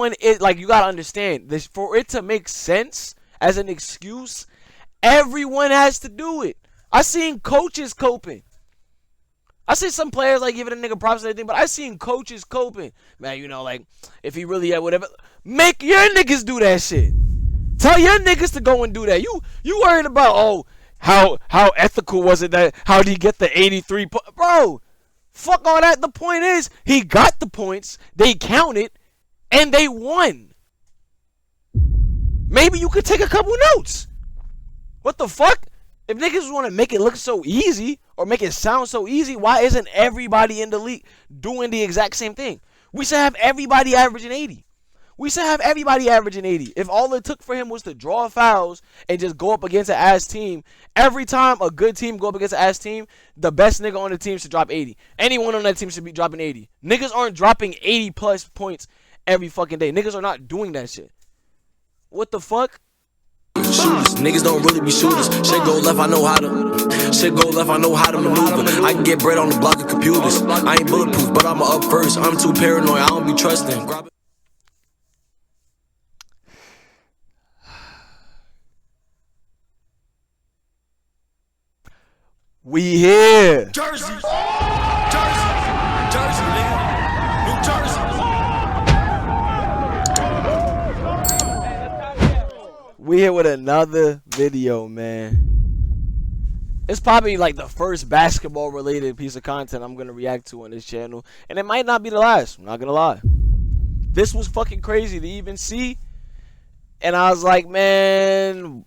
when it, like, you gotta understand this, for it to make sense as an excuse, everyone has to do it. I seen coaches coping. I see some players like giving a nigga props and everything, but I seen coaches coping. Man, you know, like, if he really had whatever, make your niggas do that shit. Tell your niggas to go and do that. You worried about, oh, how ethical was it that, how did he get the 83 bro, fuck all that. The point is, he got the points, they counted, and they won. Maybe you could take a couple notes. What the fuck? If niggas want to make it look so easy or make it sound so easy, why isn't everybody in the league doing the exact same thing? We should have everybody averaging 80. We should have everybody averaging 80. If all it took for him was to draw fouls and just go up against an ass team, every time a good team go up against an ass team, the best nigga on the team should drop 80. Anyone on that team should be dropping 80. Niggas aren't dropping 80 plus points every fucking day. Niggas are not doing that shit. What the fuck? Shooters, niggas don't really be shooters. Shit go left, I know how to. Shit go left, I know how to maneuver. I can get bread on the block of computers. I ain't bulletproof, but I'm up first. I'm too paranoid, I don't be trusting. We here. Jersey, nigga. New Jersey. We here with another video, man. It's probably like the first basketball related piece of content I'm gonna react to on this channel, and it might not be the last. I'm not gonna lie. This was fucking crazy to even see, and I was like, man,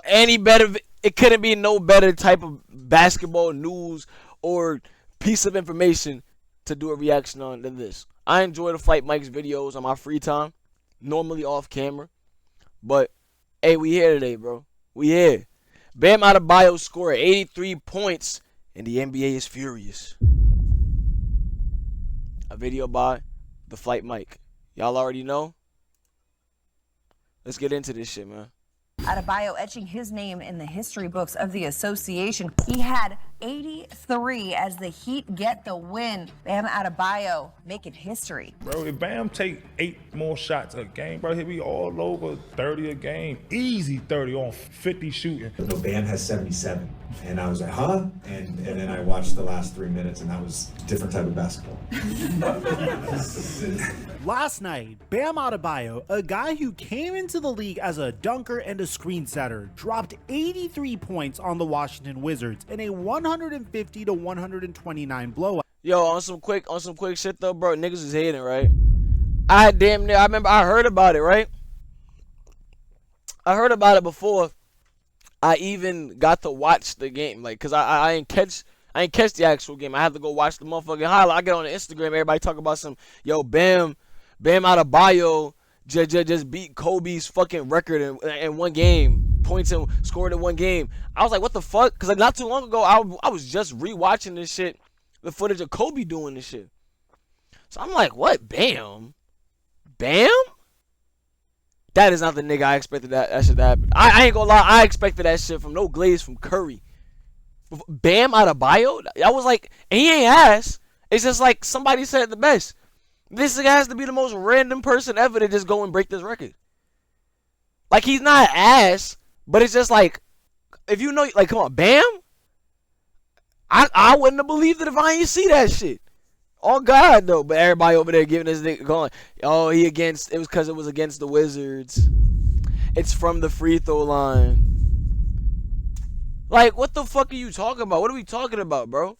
any better? It couldn't be no better type of basketball news or piece of information to do a reaction on than this. I enjoy the Flight Mike's videos on my free time, normally off camera, but hey, we here today, bro. We here. Bam Adebayo scored 83 points, and the NBA is furious. A video by the Flight Mike. Y'all already know. Let's get into this shit, man. Adabeyo etching his name in the history books of the association. He had 83 as the Heat get the win. Bam Adabeyo making history. Bro, if Bam take 8 more shots a game, bro, he'll be all over 30 a game. Easy 30 on 50 shooting. No, Bam has 77. And I was like, huh? And then I watched the last 3 minutes, and that was a different type of basketball. Last night, Bam Adebayo, a guy who came into the league as a dunker and a screen setter, dropped 83 points on the Washington Wizards in a 150 to 129 blowout. Yo, on some quick shit though, bro. Niggas is hating, right? I remember I heard about it, right? I heard about it before I even got to watch the game, like, cause I ain't catch the actual game. I had to go watch the motherfucking highlight. I get on the Instagram, everybody talk about some, yo, Bam Adebayo just beat Kobe's fucking record in one game, points and scored in one game. I was like, what the fuck? Cause like not too long ago, I was just rewatching this shit, the footage of Kobe doing this shit. So I'm like, what? Bam? That is not the nigga I expected that shit to happen. I ain't gonna lie, I expected that shit from no glaze from Curry. Bam Adebayo? I was like, and he ain't ass. It's just like somebody said it the best. This guy has to be the most random person ever to just go and break this record. Like, he's not ass, but it's just like, if you know, like, come on, Bam? I wouldn't have believed it if I ain't see that shit. Oh God, though. But everybody over there giving this nigga going, oh, it was because it was against the Wizards. It's from the free throw line. Like, what the fuck are you talking about? What are we talking about, bro?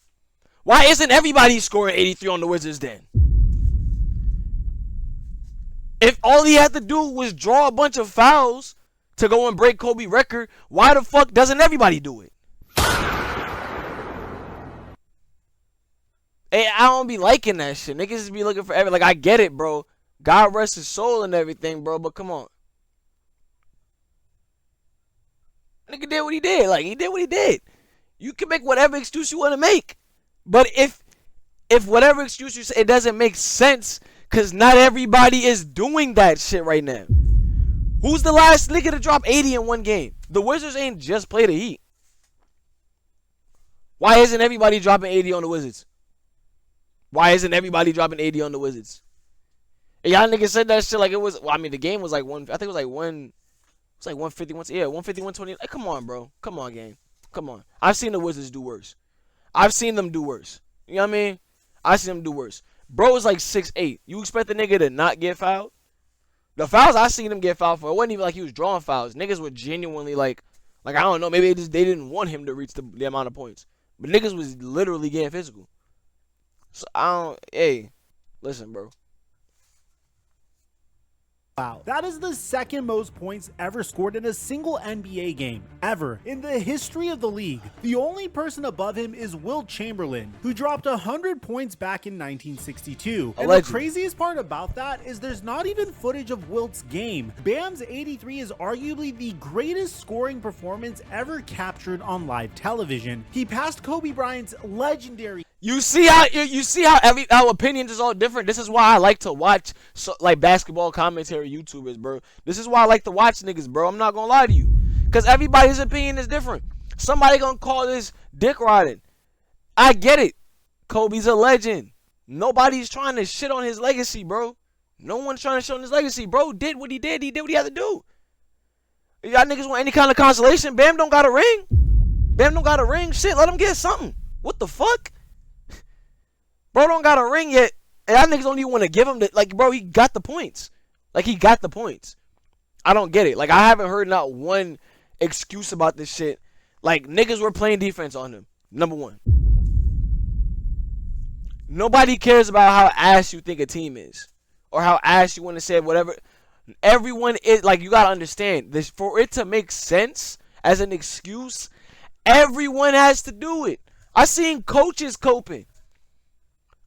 Why isn't everybody scoring 83 on the Wizards then? If all he had to do was draw a bunch of fouls to go and break Kobe's record, why the fuck doesn't everybody do it? Hey, I don't be liking that shit. Niggas just be looking for everything. Like, I get it, bro. God rest his soul and everything, bro. But come on. Nigga did what he did. Like, he did what he did. You can make whatever excuse you want to make. But if whatever excuse you say, it doesn't make sense, because not everybody is doing that shit right now. Who's the last nigga to drop 80 in one game? The Wizards ain't just play the Heat. Why isn't everybody dropping 80 on the Wizards? Why isn't everybody dropping 80 on the Wizards? And y'all niggas said that shit like it was. Well, I mean, the game was like one. I think it was like one. It's like 151. Yeah, 150, 120. Like, come on, bro. Come on, game. Come on. I've seen the Wizards do worse. I've seen them do worse. You know what I mean? I've seen them do worse. Bro is like 6'8". You expect the nigga to not get fouled? The fouls I seen him get fouled for, it wasn't even like he was drawing fouls. Niggas were genuinely like I don't know, maybe they didn't want him to reach the amount of points. But niggas was literally getting physical. So hey, listen, bro. Wow. That is the second most points ever scored in a single NBA game, ever, in the history of the league. The only person above him is Wilt Chamberlain, who dropped 100 points back in 1962. And the craziest part about that is there's not even footage of Wilt's game. Bam's 83 is arguably the greatest scoring performance ever captured on live television. He passed Kobe Bryant's legendary... You see how opinions is all different. This is why I like to watch like basketball commentary YouTubers, bro. This is why I like to watch niggas, bro. I'm not gonna lie to you, cause everybody's opinion is different. Somebody gonna call this dick riding. I get it. Kobe's a legend. Nobody's trying to shit on his legacy, bro. No one's trying to shit on his legacy. Bro did what he did. He did what he had to do. If y'all niggas want any kind of consolation, Bam don't got a ring. Bam don't got a ring. Shit, let him get something. What the fuck? Bro don't got a ring yet, and y'all niggas don't even want to give him the, like, bro, he got the points. Like, he got the points. I don't get it. Like, I haven't heard not one excuse about this shit. Like, niggas were playing defense on him. Number one. Nobody cares about how ass you think a team is. Or how ass you want to say whatever. Everyone is, like, you got to understand. This, for it to make sense as an excuse, everyone has to do it. I seen coaches coping.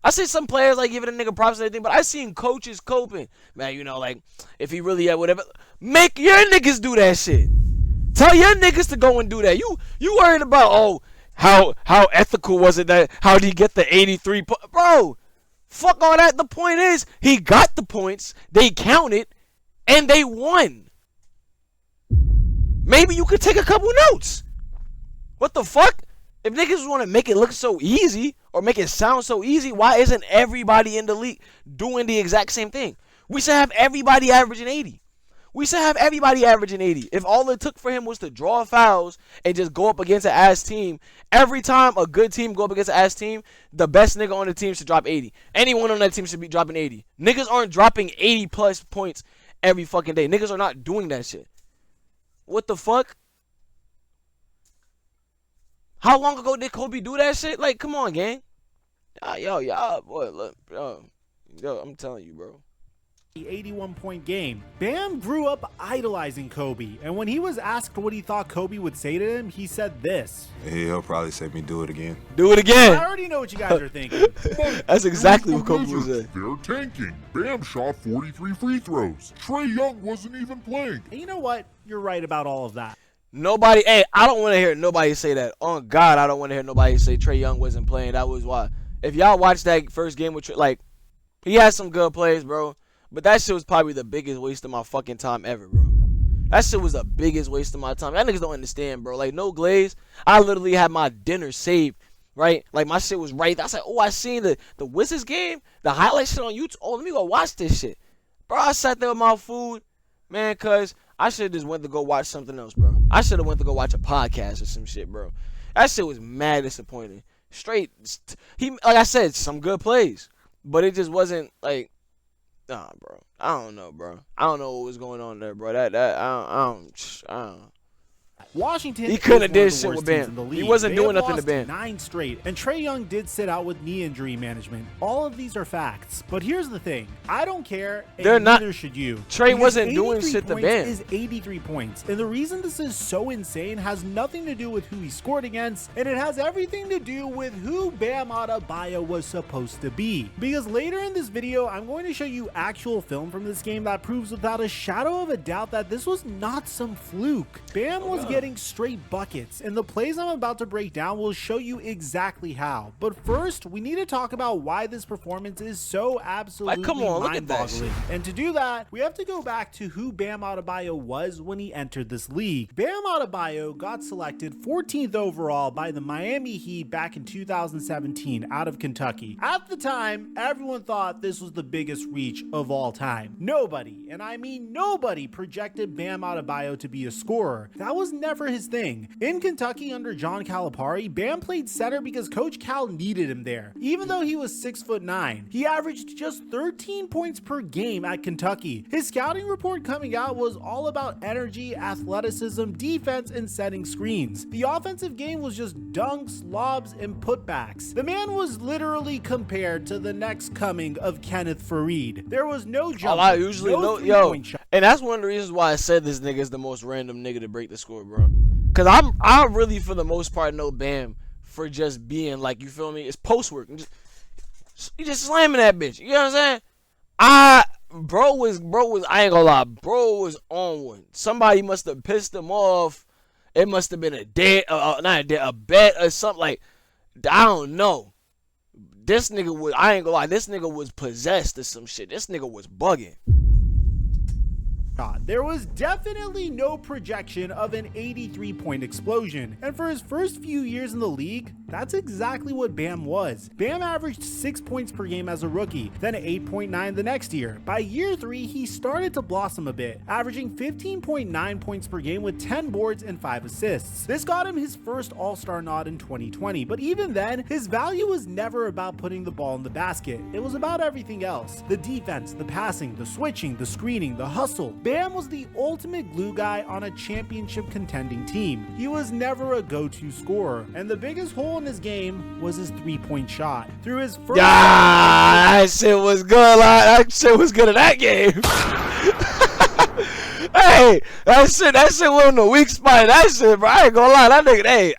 I see some players like giving a nigga props and everything, but I seen coaches coping. Man, you know, like, if he really had whatever, make your niggas do that shit. Tell your niggas to go and do that. You worried about, oh, how ethical was it that, how did he get the 83 bro, fuck all that. The point is, he got the points, they counted, and they won. Maybe you could take a couple notes. What the fuck? If niggas want to make it look so easy or make it sound so easy, why isn't everybody in the league doing the exact same thing? We should have everybody averaging 80. We should have everybody averaging 80. If all it took for him was to draw fouls and just go up against an ass team, every time a good team go up against an ass team, the best nigga on the team should drop 80. Anyone on that team should be dropping 80. Niggas aren't dropping 80 plus points every fucking day. Niggas are not doing that shit. What the fuck? How long ago did Kobe do that shit? Like, come on, gang. Y'all, boy, look, yo, I'm telling you, bro. The 81-point game. Bam grew up idolizing Kobe, and when he was asked what he thought Kobe would say to him, he said this. He'll probably say me do it again. Do it again. I already know what you guys are thinking. That's exactly what Kobe was saying. They're tanking. Bam shot 43 free throws. Trae Young wasn't even playing. And you know what? You're right about all of that. Nobody, hey, I don't want to hear nobody say that. On God, I don't want to hear nobody say Trae Young wasn't playing. That was why. If y'all watched that first game with Trae, like, he had some good plays, bro. But that shit was probably the biggest waste of my fucking time ever, bro. That shit was the biggest waste of my time. Y'all niggas don't understand, bro. Like, no glaze. I literally had my dinner saved, right? Like, my shit was right there. I said, oh, I seen the Wizards game, the highlight shit on YouTube. Oh, let me go watch this shit. Bro, I sat there with my food, man, because I should have just went to go watch something else, bro. I should have went to go watch a podcast or some shit, bro. That shit was mad disappointing. Straight, like I said, some good plays, but it just wasn't like, nah, bro. I don't know, bro. I don't know what was going on there, bro. I don't. Washington, he couldn't have did shit with Bam. He wasn't doing nothing to Bam. 9 straight, and Trae Young did sit out with knee injury management. All of these are facts, but here's the thing: I don't care, and neither should you. Trae wasn't doing shit to Bam. Is 83 points, and the reason this is so insane has nothing to do with who he scored against, and it has everything to do with who Bam Adebayo was supposed to be. Because later in this video, I'm going to show you actual film from this game that proves without a shadow of a doubt that this was not some fluke. Bam was getting getting straight buckets, and the plays I'm about to break down will show you exactly how. But first, we need to talk about why this performance is so absolutely come on, look at that mind-boggling. And to do that, we have to go back to who Bam Adebayo was when he entered this league. Bam Adebayo got selected 14th overall by the Miami Heat back in 2017 out of Kentucky. At the time, everyone thought this was the biggest reach of all time. Nobody, and I mean nobody, projected Bam Adebayo to be a scorer. That was never his thing. In Kentucky under John Calipari, Bam played center because Coach Cal needed him there. Even though he was 6'9", he averaged just 13 points per game at Kentucky. His scouting report coming out was all about energy, athleticism, defense, and setting screens. The offensive game was just dunks, lobs, and putbacks. The man was literally compared to the next coming of Kenneth Farid. There was no jump. I usually know, yo, and that's one of the reasons why I said this nigga is the most random nigga to break the score, bro. Cause I really, for the most part, know Bam for just being like, you feel me? It's post work. You just slamming that bitch. You know what I'm saying? Bro was I ain't gonna lie, bro was on one. Somebody must have pissed him off. It must have been a bet or something. Like, I don't know. This nigga was, I ain't gonna lie, this nigga was possessed or some shit. This nigga was bugging. There was definitely no projection of an 83-point explosion, and for his first few years in the league, that's exactly what Bam was. Bam averaged 6 points per game as a rookie, then 8.9 the next year. By year 3, he started to blossom a bit, averaging 15.9 points per game with 10 boards and 5 assists. This got him his first All-Star nod in 2020, but even then, his value was never about putting the ball in the basket. It was about everything else: the defense, the passing, the switching, the screening, the hustle. Bam was the ultimate glue guy on a championship contending team. He was never a go-to scorer, and the biggest hole in his game was his three-point shot. Through his first that shit was good. That shit was good in that game. Hey, that shit wasn't a weak spot in that shit, bro. I ain't gonna lie, that nigga, hey,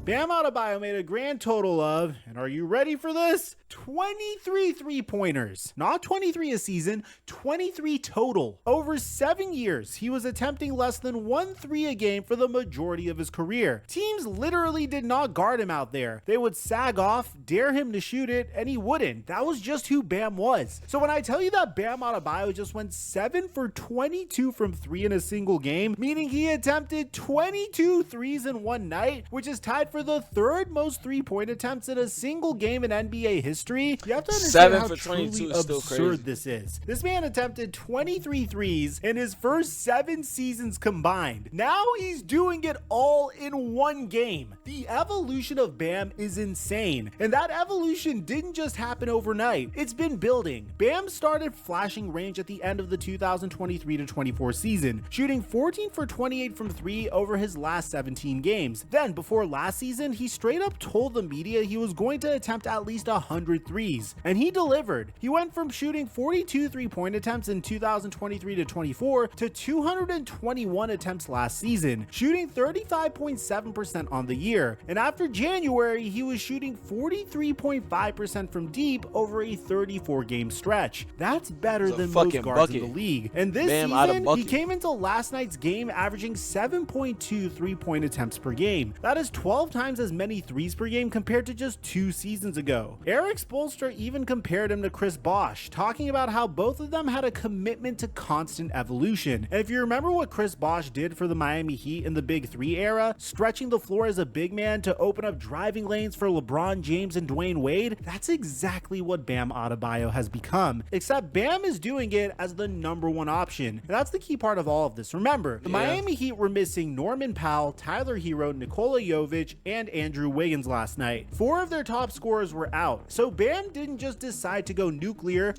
Bam Adebayo made a grand total of, and are you ready for this? 23 three-pointers. Not 23 a season, 23 total. Over 7 years, he was attempting less than 1 3 a game for the majority of his career. Teams literally did not guard him out there. They would sag off, dare him to shoot it, and he wouldn't. That was just who Bam was. So when I tell you that Bam Adebayo just went 7 for 22 from 3 in a single game, meaning he attempted 22 threes in one night, which is tied for the 3rd most three-point attempts in a single game in NBA history, you have to understand how truly absurd this is. This man attempted 23 threes in his first 7 seasons combined. Now he's doing it all in one game. The evolution of Bam is insane, and that evolution didn't just happen overnight. It's been building. Bam started flashing range at the end of the 2023-24 season, shooting 14 for 28 from 3 over his last 17 games. Then, before last season, he straight up told the media he was going to attempt at least 100 threes, and he delivered. He went from shooting 42 three-point attempts in 2023-24 to 221 attempts last season, shooting 35.7% on the year. And after January, he was shooting 43.5% from deep over a 34-game stretch. That's better than most guards in the league. And this season, he came into last night's game averaging 7.2 three-point attempts per game. That is 12 times as many threes per game compared to just 2 seasons ago. Eric Spoelstra even compared him to Chris Bosh, talking about how both of them had a commitment to constant evolution. And if you remember what Chris Bosh did for the Miami Heat in the Big 3 era, stretching the floor as a big man to open up driving lanes for LeBron James and Dwayne Wade, that's exactly what Bam Adebayo has become, except Bam is doing it as the #1 option. And that's the key part of all of this. Remember, the Miami Heat were missing Norman Powell, Tyler Hero, Nikola Jovic, and Andrew Wiggins last night. 4 of their top scorers were out, so Bam didn't just decide to go nuclear.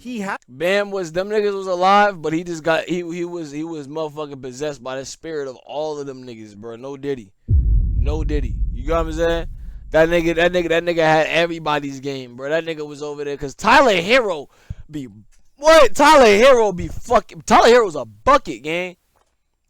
Bam was, them niggas was alive, but he just got, he was motherfucking possessed by the spirit of all of them niggas, bro. No Diddy. You got what I'm saying? That nigga had everybody's game, bro. That nigga was over there, cause Tyler Hero be, what? Tyler Hero's a bucket, gang.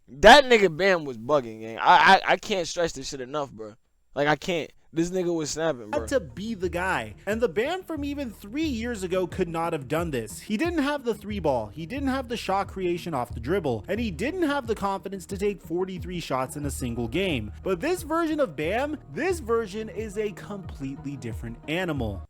That nigga Bam was bugging, gang. I can't stress this shit enough, bro. Like, I can't. This nigga was snapping, bro. Had to be the guy. And the Bam from even 3 years ago could not have done this. He didn't have the 3-ball, he didn't have the shot creation off the dribble, and he didn't have the confidence to take 43 shots in a single game. But this version of Bam, this version is a completely different animal.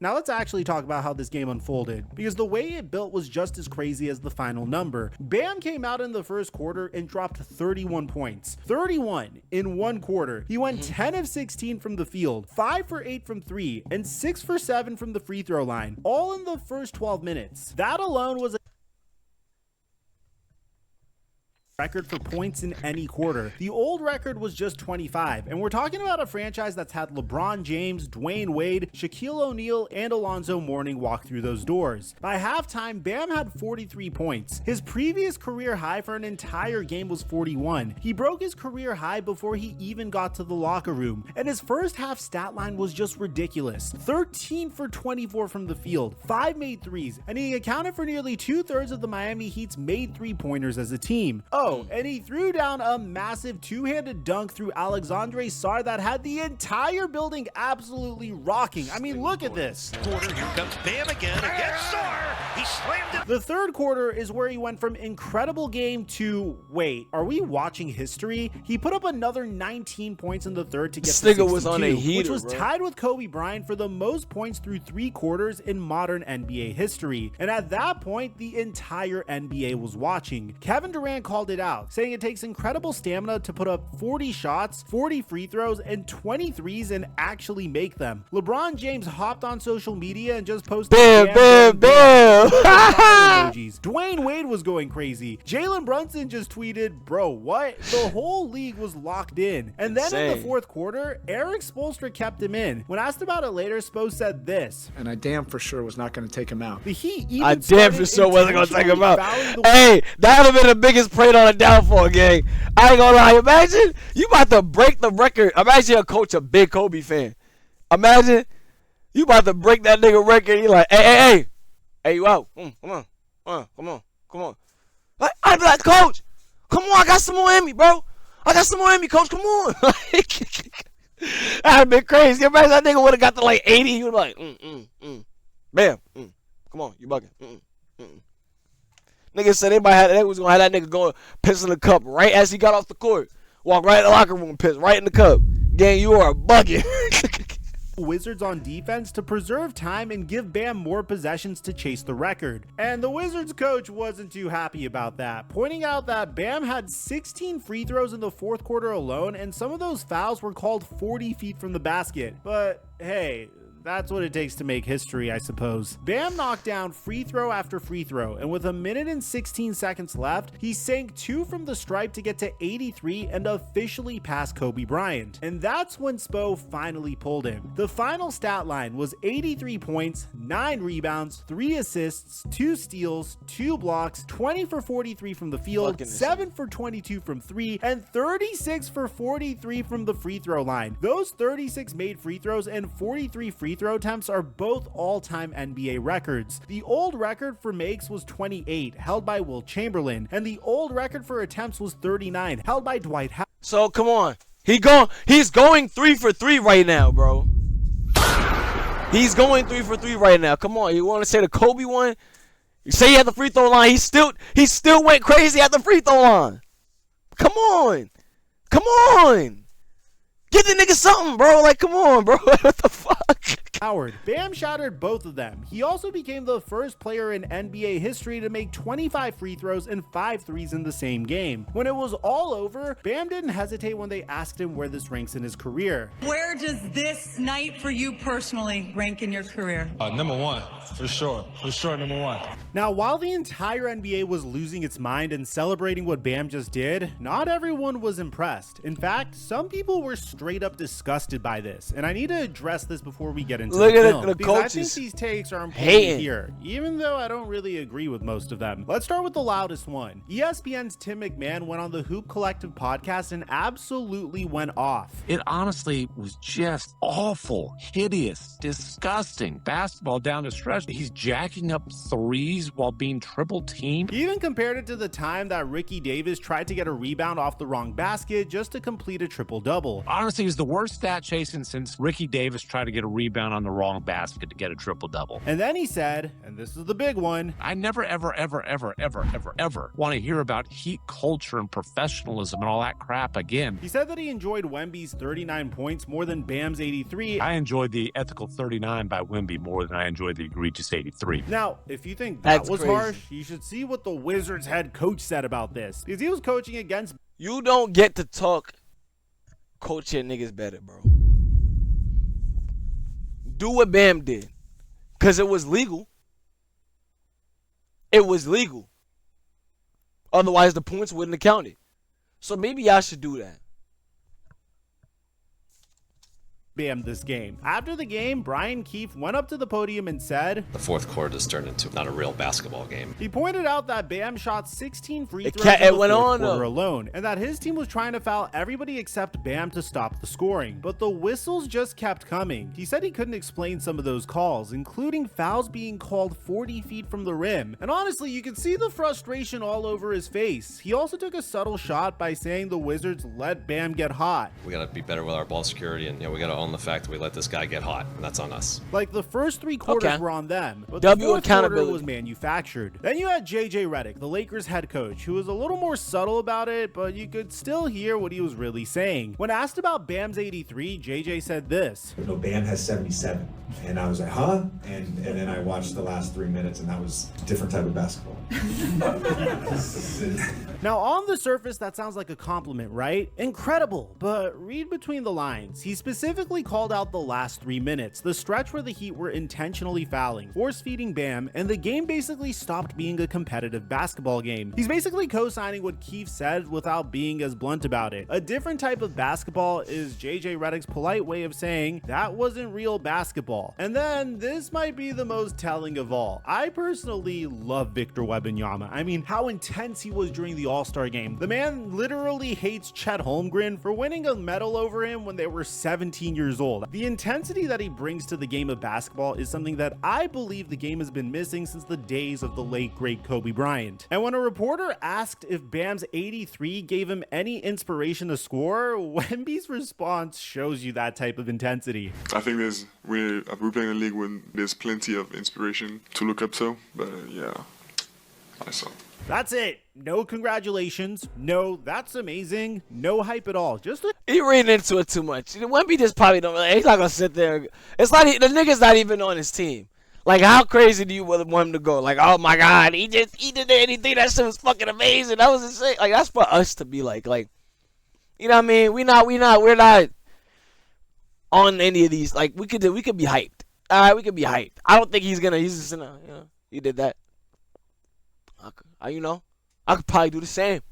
Now let's actually talk about how this game unfolded, because the way it built was just as crazy as the final number. Bam came out in the first quarter and dropped 31 points. 31 in one quarter. He went 10 of 16 from the field, 5 for 8 from 3, and 6 for 7 from the free throw line, all in the first 12 minutes. That alone was a record for points in any quarter. The old record was just 25, and we're talking about a franchise that's had LeBron James, Dwayne Wade, Shaquille O'Neal, and Alonzo Mourning walk through those doors. By halftime, Bam had 43 points. His previous career high for an entire game was 41. He broke his career high before he even got to the locker room, and his first half stat line was just ridiculous. 13 for 24 from the field, 5 made threes, and he accounted for nearly 2/3 of the Miami Heat's made three-pointers as a team. And he threw down a massive two-handed dunk through Alexandre Sarr that had the entire building absolutely rocking. I mean, look at this. Quarter, here comes Bam again against Sarr. He slammed it. The third quarter is where he went from incredible game to, wait, are we watching history? He put up another 19 points in the third to get This to nigga was on a 62, heater, which was bro. tied with Kobe Bryant for the most points through 3 quarters in modern NBA history. And at that point, the entire NBA was watching. Kevin Durant called it out, saying it takes incredible stamina to put up 40 shots, 40 free throws, and 23s and actually make them. LeBron James hopped on social media and just posted Bam. emojis. Dwayne Wade was going crazy. Jalen Brunson just tweeted, bro, what? The whole league was locked in. And then in the Insane. fourth quarter, Eric Spoelstra kept him in. When asked about it later, Spo said this. And I damn for sure was not going to take him out. The Heat even I damn for started sure wasn't gonna take him out. intentionally fouling the Hey, that would have been the biggest parade on a downfall, gang. I ain't gonna lie. Imagine you about to break the record. Imagine your coach a big Kobe fan. Imagine you about to break that nigga record. You like, hey, you out? Come on. Like, I'd be like, coach, come on, I got some more in me, bro. I got some more in me, coach. Come on. That'd been crazy. Imagine that nigga would have got to like 80. You'd be like, bam, come on, you bugging. Niggas said they was gonna have that nigga going piss in the cup right as he got off the court. Walk right in the locker room, piss right in the cup. Gang, you are bugging. Wizards on defense to preserve time and give Bam more possessions to chase the record. And the Wizards coach wasn't too happy about that, pointing out that Bam had 16 free throws in the fourth quarter alone, and some of those fouls were called 40 feet from the basket. But hey, that's what it takes to make history, I suppose. Bam knocked down free throw after free throw, and with 1 minute and 16 seconds left, he sank 2 from the stripe to get to 83 and officially pass Kobe Bryant. And that's when Spo finally pulled him. The final stat line was 83 points, 9 rebounds, 3 assists, 2 steals, 2 blocks, 20 for 43 from the field, 7 for 22 from 3, and 36 for 43 from the free throw line. Those 36 made free throws and 43 free throw attempts are both all-time NBA records. The old record for makes was 28, held by Will Chamberlain, and the old record for attempts was 39, held by Dwight Howard. So come on, he's going 3 for 3 right now, bro. He's going 3 for 3 right now. Come on, you want to say the Kobe one? You say he had the free throw line. He still went crazy at the free throw line. Come on. Give the nigga something, bro. Like, come on, bro. What the fuck? Bam shattered both of them. He also became the first player in NBA history to make 25 free throws and 5 threes in the same game. When it was all over, Bam didn't hesitate when they asked him where this ranks in his career. Where does this night for you personally rank in your career? Number 1, for sure, number 1. Now, while the entire NBA was losing its mind and celebrating what Bam just did, not everyone was impressed. In fact, some people were straight up disgusted by this, and I need to address this before we get into into Look the at film, the because I think coaches these takes are important hating here, even though I don't really agree with most of them. Let's start with the loudest one. ESPN's Tim McMahon went on the Hoop Collective podcast and absolutely went off. It honestly was just awful, hideous, disgusting. Basketball down the stretch. He's jacking up threes while being triple teamed. He even compared it to the time that Ricky Davis tried to get a rebound off the wrong basket just to complete a triple-double. Honestly, he's the worst stat chasing since Ricky Davis tried to get a rebound on the wrong basket to get a triple-double. And then he said, and this is the big one, I never, ever want to hear about heat culture and professionalism and all that crap again. He said that he enjoyed Wemby's 39 points more than Bam's 83. I enjoyed the ethical 39 by Wemby more than I enjoyed the egregious 83. Now, if you think that was crazy. harsh, you should see what the Wizards head coach said about this. Because he was coaching against... You don't get to talk coach your niggas better, bro. Do what Bam did. Because it was legal. It was legal. Otherwise, the points wouldn't have counted. So maybe y'all should do that. Bam this game. After the game, Brian Keefe went up to the podium and said, the fourth quarter has turned into not a real basketball game. He pointed out that Bam shot 16 free throws in the fourth quarter alone, and that his team was trying to foul everybody except Bam to stop the scoring, but the whistles just kept coming. He said he couldn't explain some of those calls, including fouls being called 40 feet from the rim, and honestly, you could see the frustration all over his face. He also took a subtle shot by saying the Wizards let Bam get hot. We gotta be better with our ball security, and we gotta own the fact that we let this guy get hot, and that's on us. Like, the first three quarters were on them, but W the fourth accountability quarter was manufactured. Then you had JJ Redick, the Lakers head coach, who was a little more subtle about it, but you could still hear what he was really saying. When asked about Bam's 83, JJ said this. No, Bam has 77. And I was like, huh? And then I watched the last 3 minutes, and that was a different type of basketball. Now, on the surface, that sounds like a compliment, right? Incredible, but read between the lines. He specifically called out the last 3 minutes, the stretch where the Heat were intentionally fouling, force-feeding Bam, and the game basically stopped being a competitive basketball game. He's basically co-signing what Keefe said without being as blunt about it. A different type of basketball is JJ Redick's polite way of saying that wasn't real basketball. And then this might be the most telling of all. I personally love Victor Wembanyama. I mean, how intense he was during the All-Star game. The man literally hates Chet Holmgren for winning a medal over him when they were 17 years old. The intensity that he brings to the game of basketball is something that I believe the game has been missing since the days of the late great Kobe Bryant. And when a reporter asked if Bam's 83 gave him any inspiration to score, Wemby's response shows you that type of intensity. I think we're playing a league when there's plenty of inspiration to look up to, but yeah, I saw. That's it. No congratulations. No, that's amazing. No hype at all. Just he reading into it too much. Wemby just probably don't. He's not gonna sit there. It's like the nigga's not even on his team. Like, how crazy do you want him to go? Like, oh my god, he did anything. That shit was fucking amazing. That was insane. Like, that's for us to be like, you know what I mean? We're not on any of these. Like, we could be hyped. All right, we could be hyped. I don't think he's just gonna, he did that. I could probably do the same.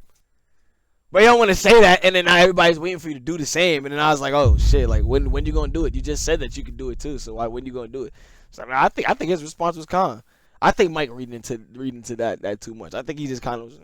But you don't want to say that, and then now everybody's waiting for you to do the same. And then I was like, oh shit, like when you gonna do it? You just said that you could do it too, so when you gonna do it? So I think his response was calm. I think Mike reading into that too much. I think he just kind of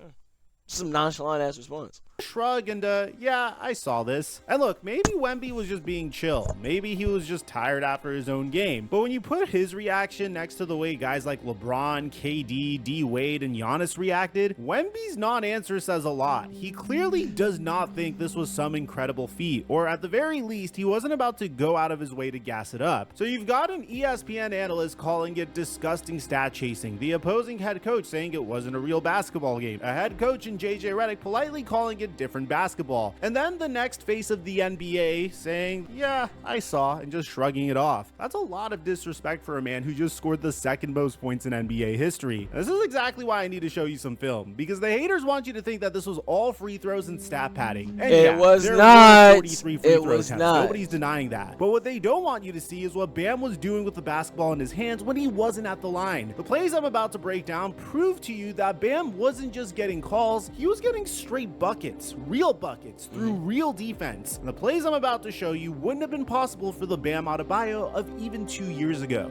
some nonchalant ass response. Shrug and yeah, I saw this. And look, maybe Wemby was just being chill. Maybe he was just tired after his own game. But when you put his reaction next to the way guys like LeBron, KD, D Wade, and Giannis reacted, Wemby's non-answer says a lot. He clearly does not think this was some incredible feat, or at the very least, he wasn't about to go out of his way to gas it up. So you've got an ESPN analyst calling it disgusting stat chasing, the opposing head coach saying it wasn't a real basketball game, a head coach in JJ Redick politely calling it different basketball, and then the next face of the NBA saying, yeah, I saw, and just shrugging it off. That's a lot of disrespect for a man who just scored the second most points in NBA history. And this is exactly why I need to show you some film, because the haters want you to think that this was all free throws and stat padding. And it was not. 43 free throw attempts. Nobody's denying that. But what they don't want you to see is what Bam was doing with the basketball in his hands when he wasn't at the line. The plays I'm about to break down prove to you that Bam wasn't just getting calls, he was getting straight buckets. real buckets through real defense. And the plays I'm about to show you wouldn't have been possible for the Bam Adebayo of even 2 years ago.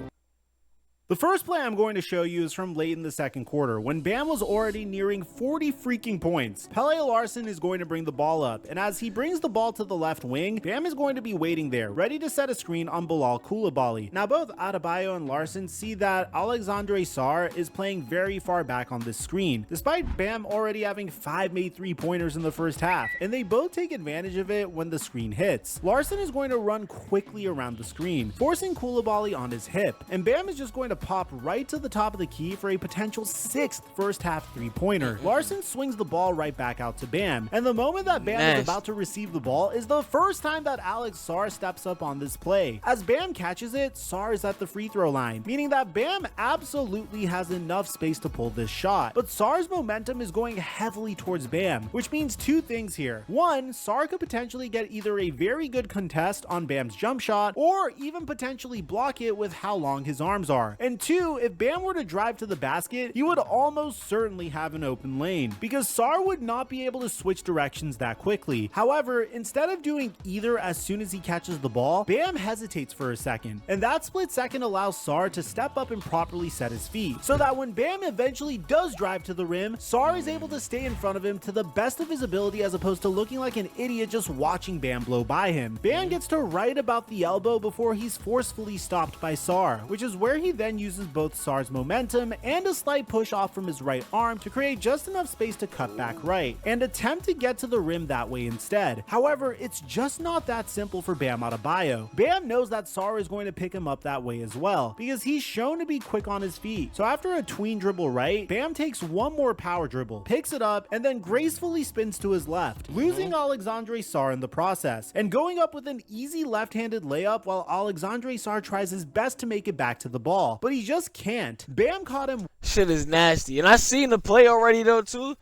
The first play I'm going to show you is from late in the second quarter, when Bam was already nearing 40 freaking points. Pele Larsson is going to bring the ball up, and as he brings the ball to the left wing, Bam is going to be waiting there, ready to set a screen on Bilal Coulibaly. Now both Adebayo and Larsson see that Alexandre Sarr is playing very far back on this screen, despite Bam already having 5 made 3-pointers in the first half, and they both take advantage of it when the screen hits. Larsson is going to run quickly around the screen, forcing Coulibaly on his hip, and Bam is just going to pop right to the top of the key for a potential 6th first half 3-pointer. Larsson swings the ball right back out to Bam, and the moment that Bam is about to receive the ball is the first time that Alex Sarr steps up on this play. As Bam catches it, Sarr is at the free throw line, meaning that Bam absolutely has enough space to pull this shot. But Sarr's momentum is going heavily towards Bam, which means two things here. One, Sarr could potentially get either a very good contest on Bam's jump shot, or even potentially block it with how long his arms are. And two, if Bam were to drive to the basket, he would almost certainly have an open lane, because Sarr would not be able to switch directions that quickly. However, instead of doing either as soon as he catches the ball, Bam hesitates for a second, and that split second allows Sarr to step up and properly set his feet, so that when Bam eventually does drive to the rim, Sarr is able to stay in front of him to the best of his ability, as opposed to looking like an idiot just watching Bam blow by him. Bam gets to right about the elbow before he's forcefully stopped by Sarr, which is where he then uses both Sarr's momentum and a slight push off from his right arm to create just enough space to cut back right, and attempt to get to the rim that way instead. However, it's just not that simple for Bam Adebayo. Bam knows that Sarr is going to pick him up that way as well, because he's shown to be quick on his feet. So after a tween dribble right, Bam takes one more power dribble, picks it up, and then gracefully spins to his left, losing Alexandre Sarr in the process, and going up with an easy left-handed layup while Alexandre Sarr tries his best to make it back to the ball, but he just can't. Bam caught him. Shit is nasty, and I seen the play already though too.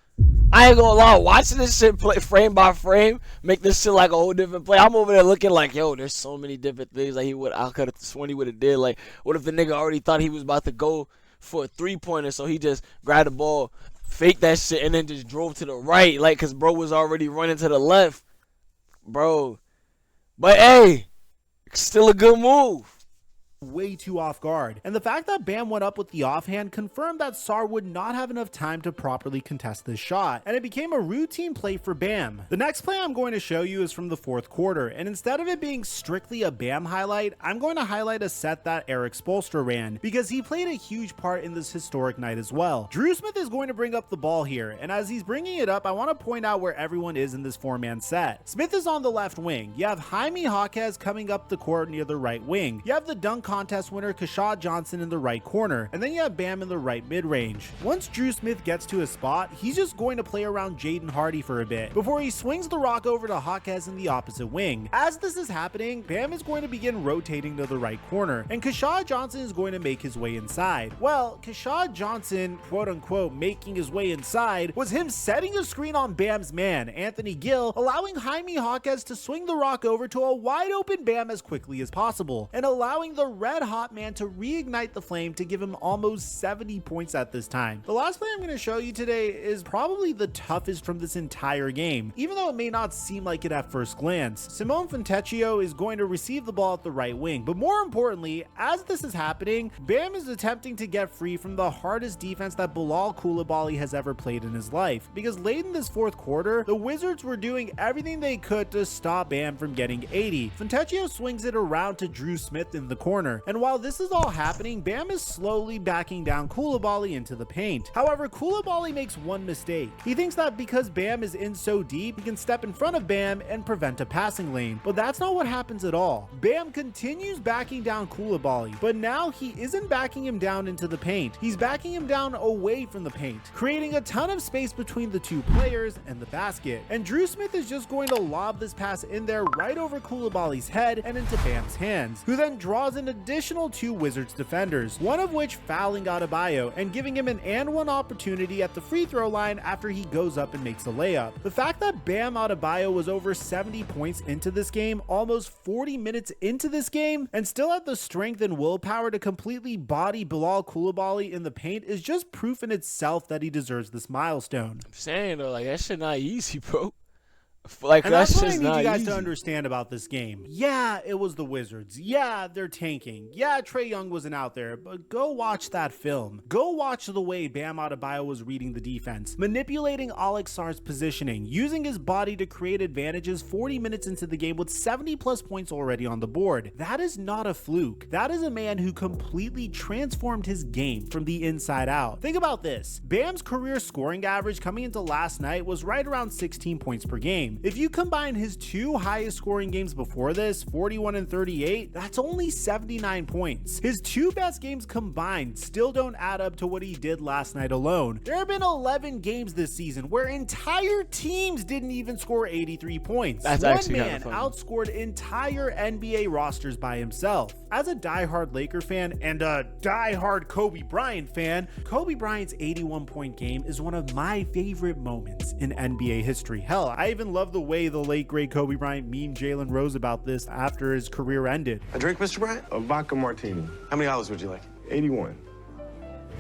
I ain't gonna lie, watching this shit play frame by frame make this shit like a whole different play. I'm over there looking like, yo, there's so many different things like I could have sworn he would have did. Like, what if the nigga already thought he was about to go for a 3-pointer, so he just grabbed the ball, faked that shit, and then just drove to the right, like, cause bro was already running to the left, bro. But hey, still a good move. Way too off guard, and the fact that Bam went up with the offhand confirmed that Sarr would not have enough time to properly contest this shot, and it became a routine play for Bam. The next play I'm going to show you is from the fourth quarter, and instead of it being strictly a Bam highlight, I'm going to highlight a set that Eric Spoelstra ran, because he played a huge part in this historic night as well. Drew Smith is going to bring up the ball here, and as he's bringing it up, I want to point out where everyone is in this 4-man set. Smith is on the left wing. You have Jaime Jaquez coming up the court near the right wing. You have the dunk contest winner Kashad Johnson in the right corner, and then you have Bam in the right mid-range. Once Drew Smith gets to his spot, he's just going to play around Jaden Hardy for a bit before he swings the rock over to Jaquez in the opposite wing. As this is happening, Bam is going to begin rotating to the right corner, and Kashad Johnson is going to make his way inside. Well, Kashad Johnson, quote-unquote, making his way inside was him setting a screen on Bam's man, Anthony Gill, allowing Jaime Jaquez to swing the rock over to a wide-open Bam as quickly as possible, and allowing the red-hot man to reignite the flame to give him almost 70 points at this time. The last play I'm going to show you today is probably the toughest from this entire game, even though it may not seem like it at first glance. Simone Fontecchio is going to receive the ball at the right wing, but more importantly, as this is happening, Bam is attempting to get free from the hardest defense that Bilal Coulibaly has ever played in his life, because late in this fourth quarter, the Wizards were doing everything they could to stop Bam from getting 80. Fontecchio swings it around to Drew Smith in the corner, and while this is all happening, Bam is slowly backing down Coulibaly into the paint. However, Coulibaly makes one mistake. He thinks that because Bam is in so deep, he can step in front of Bam and prevent a passing lane, but that's not what happens at all. Bam continues backing down Coulibaly, but now he isn't backing him down into the paint. He's backing him down away from the paint, creating a ton of space between the two players and the basket. And Drew Smith is just going to lob this pass in there right over Coulibaly's head and into Bam's hands, who then draws an additional 2 Wizards defenders, one of which fouling Adabeyo and giving him an and-one opportunity at the free throw line after he goes up and makes a layup. The fact that Bam Adebayo was over 70 points into this game, almost 40 minutes into this game, and still had the strength and willpower to completely body Bilal Coulibaly in the paint is just proof in itself that he deserves this milestone. I'm saying though, like, that shit not easy, bro. Like, And that's what I just need not you guys easy. to understand about this game. Yeah, it was the Wizards. Yeah, they're tanking. Yeah, Trae Young wasn't out there, but go watch that film. Go watch the way Bam Adebayo was reading the defense, manipulating Alex Sarr's positioning, using his body to create advantages 40 minutes into the game with 70 plus points already on the board. That is not a fluke. That is a man who completely transformed his game from the inside out. Think about this. Bam's career scoring average coming into last night was right around 16 points per game. If you combine his two highest scoring games before this, 41 and 38, that's only 79 points. His two best games combined still don't add up to what he did last night alone. There have been 11 games this season where entire teams didn't even score 83 points. That's One actually man kinda funny. outscored entire NBA rosters by himself. As a diehard Laker fan and a diehard Kobe Bryant fan, Kobe Bryant's 81-point game is one of my favorite moments in NBA history. Hell, I even love the way the late great Kobe Bryant memed Jalen Rose about this after his career ended. A drink, Mr. Bryant? A vodka martini. How many olives would you like? 81.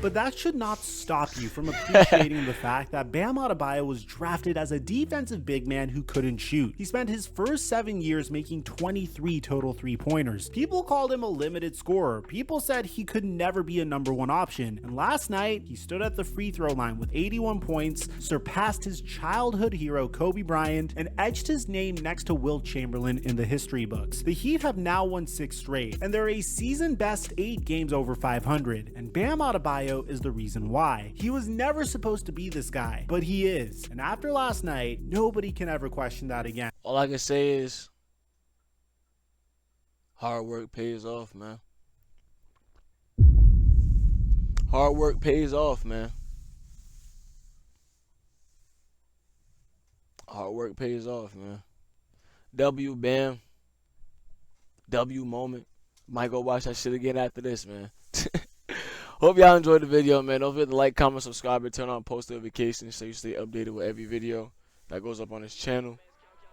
But that should not stop you from appreciating the fact that Bam Adebayo was drafted as a defensive big man who couldn't shoot. He spent his first 7 years making 23 total three-pointers. People called him a limited scorer. People said he could never be a #1 option. And last night, he stood at the free throw line with 81 points, surpassed his childhood hero Kobe Bryant, and etched his name next to Wilt Chamberlain in the history books. The Heat have now won 6 straight, and they're a season best 8 games over 500. And Bam Adebayo is the reason why. He was never supposed to be this guy, but he is. And after last night, nobody can ever question that again. All I can say is hard work pays off, man. Hard work pays off, man. Hard work pays off, man. W Bam. W moment. Might go watch that shit again after this, man. Hope y'all enjoyed the video, man. Don't forget to like, comment, subscribe, and turn on post notifications so you stay updated with every video that goes up on this channel.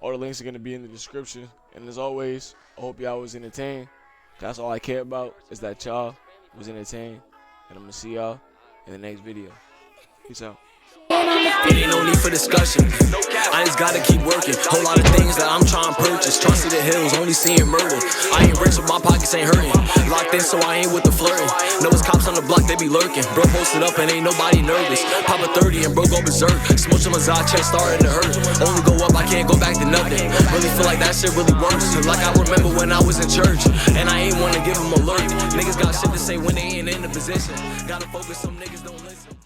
All the links are going to be in the description. And as always, I hope y'all was entertained. That's all I care about, is that y'all was entertained. And I'm going to see y'all in the next video. Peace out. It ain't no need for discussion. I just gotta keep working. Whole lot of things that I'm trying to purchase. Trust in the hills, only seeing murder. I ain't rich, but my pockets ain't hurting. Locked in, so I ain't with the flirting. Know it's cops on the block, they be lurking. Bro posted up and ain't nobody nervous. Pop a 30 and bro go berserk. Smooch on my Zod, chest starting to hurt. Only go up, I can't go back to nothing. Really feel like that shit really works. Like I remember when I was in church, and I ain't wanna give them alert. Niggas got shit to say when they ain't in the position. Gotta focus, some niggas don't listen.